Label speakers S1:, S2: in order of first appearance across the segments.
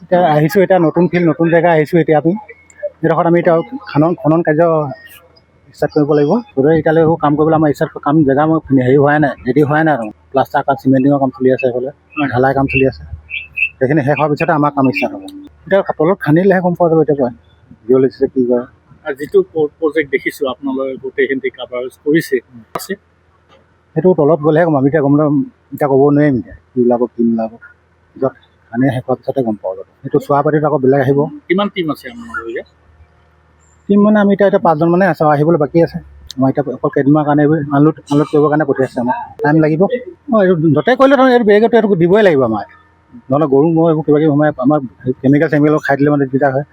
S1: এতিয়া আহিছোঁ, এতিয়া নতুন ফিল্ড নতুন জেগা আহিছোঁ। এতিয়া আমি এইডোখৰত আমি এতিয়া খনন কাৰ্য ষ্টাৰ্ট কৰিব লাগিব। গতিকে এতিয়ালৈ এইবোৰ কাম কৰিবলৈ আমাৰ ষ্টাৰ্ট কাম জেগা মোৰ হেৰি হোৱাই নাই, ৰেডি হোৱাই নাই আৰু প্লাষ্টাৰ কাম চিমেণ্টিঙৰ কাম চলি আছে, এইফালে ঢালাই কাম চলি আছে। সেইখিনি শেষ হোৱাৰ পিছতে আমাৰ কাম ষ্টাৰ্ট হ'ব। এতিয়া তলত খান্দিলেহে গম পোৱা যাব এতিয়া জিঅ'লজিষ্টে কি কৰে।
S2: আৰু যিটো প্ৰজেক্ট দেখিছোঁ আপোনালোকে গোটেইখিনি কাভাৰেজ কৰিছে আছে,
S1: সেইটো তলত গ'লেহে গম, আমি এতিয়া গম এতিয়া ক'ব নোৱাৰিম এতিয়া কি ওলাব কি নোলাব। পিছত খান্দি শেষ হোৱাৰ পিছতে গম পোৱা যাব। সেইটো চোৱা পাতিত আকৌ বেলেগ আহিব।
S2: কিমান টিম আছে আপোনালোকৰ ইয়াত?
S1: টিম মানে আমি এতিয়া 5জন মানে আছে, আহিবলৈ বাকী আছে। আমাৰ এতিয়া অকল কেইদিনমানৰ কাৰণে এইবোৰ আনলোড কৰিবৰ কাৰণে পঠিয়াইছে। আমাৰ টাইম লাগিব। এইটো য'তে কৰিলে ধৰক এইটো বেৰিকেডটো এইটো দিবই লাগিব আমাৰ, নহ'লে গৰু ম'হ এইবোৰ কিবা কিবি সোমাই আমাৰ কেমিকেল চেমিকেল খাই দিলে মানে দিগদাৰ হয়।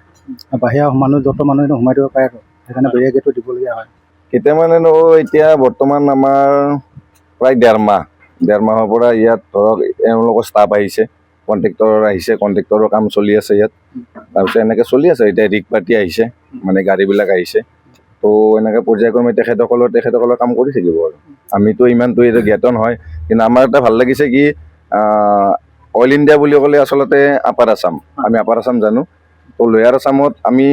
S1: বাহিৰা মানুহ য'ত মানুহ সোমাই দিব পাৰে, সেইকাৰণে বেৰিকেডটো দিবলগীয়া হয়।
S3: কেতিয়া মানে এতিয়া বৰ্তমান আমাৰ প্ৰায় ডেৰ মাহৰ পৰা ইয়াত ধৰক এওঁলোকৰ ষ্টাফ আহিছে, কণ্ট্ৰেক্টৰ আহিছে, কণ্ট্ৰেক্টৰৰ কাম চলি আছে ইয়াত। তাৰপিছত এনেকৈ চলি আছে। এতিয়া ৰিগ পাৰ্টি আহিছে, মানে গাড়ীবিলাক আহিছে। তো এনেকৈ পৰ্যায়ক্ৰমে তেখেতসকলৰ কাম কৰি থাকিব আৰু আমিতো ইমানটো এইটো জ্ঞাত নহয়। কিন্তু আমাৰ এটা ভাল লাগিছে কি অইল ইণ্ডিয়া বুলি ক'লে আচলতে আপাৰ আছাম, আমি আপাৰ আছাম জানো। তো লোৱাৰ আছামত আমি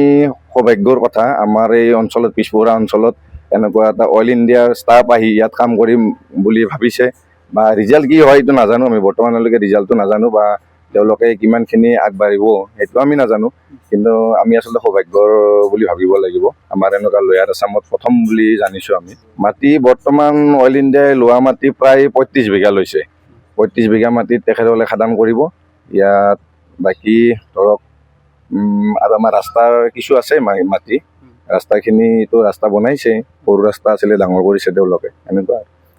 S3: সৌভাগ্যৰ কথা, আমাৰ এই অঞ্চলত পিছপৰা অঞ্চলত এনেকুৱা এটা অইল ইণ্ডিয়াৰ ষ্টাফ আহি ইয়াত কাম কৰিম বুলি ভাবিছে। বা ৰিজাল্ট কি হয় এইটো নাজানো, আমি বৰ্তমানলৈকে ৰিজাল্টটো নাজানো, বা তেওঁলোকে কিমানখিনি আগবাঢ়িব সেইটো আমি নাজানো। কিন্তু আমি আচলতে সৌভাগ্যৰ বুলি ভাবিব লাগিব। আমাৰ এনেকুৱা লোৱাৰ আছামত প্ৰথম বুলি জানিছোঁ আমি। মাটি বৰ্তমান অইল ইণ্ডিয়াই লোৱা মাটি প্ৰায় 35 বিঘা লৈছে। 35 বিঘা মাটিত তেখেতসকলে খাদান কৰিব। ইয়াত বাকী ধৰক আৰু আমাৰ ৰাস্তাৰ কিছু আছে মাটি, ৰাস্তাখিনিতো ৰাস্তা বনাইছে, সৰু ৰাস্তা আছিলে ডাঙৰ কৰিছে তেওঁলোকে, এনেকুৱা।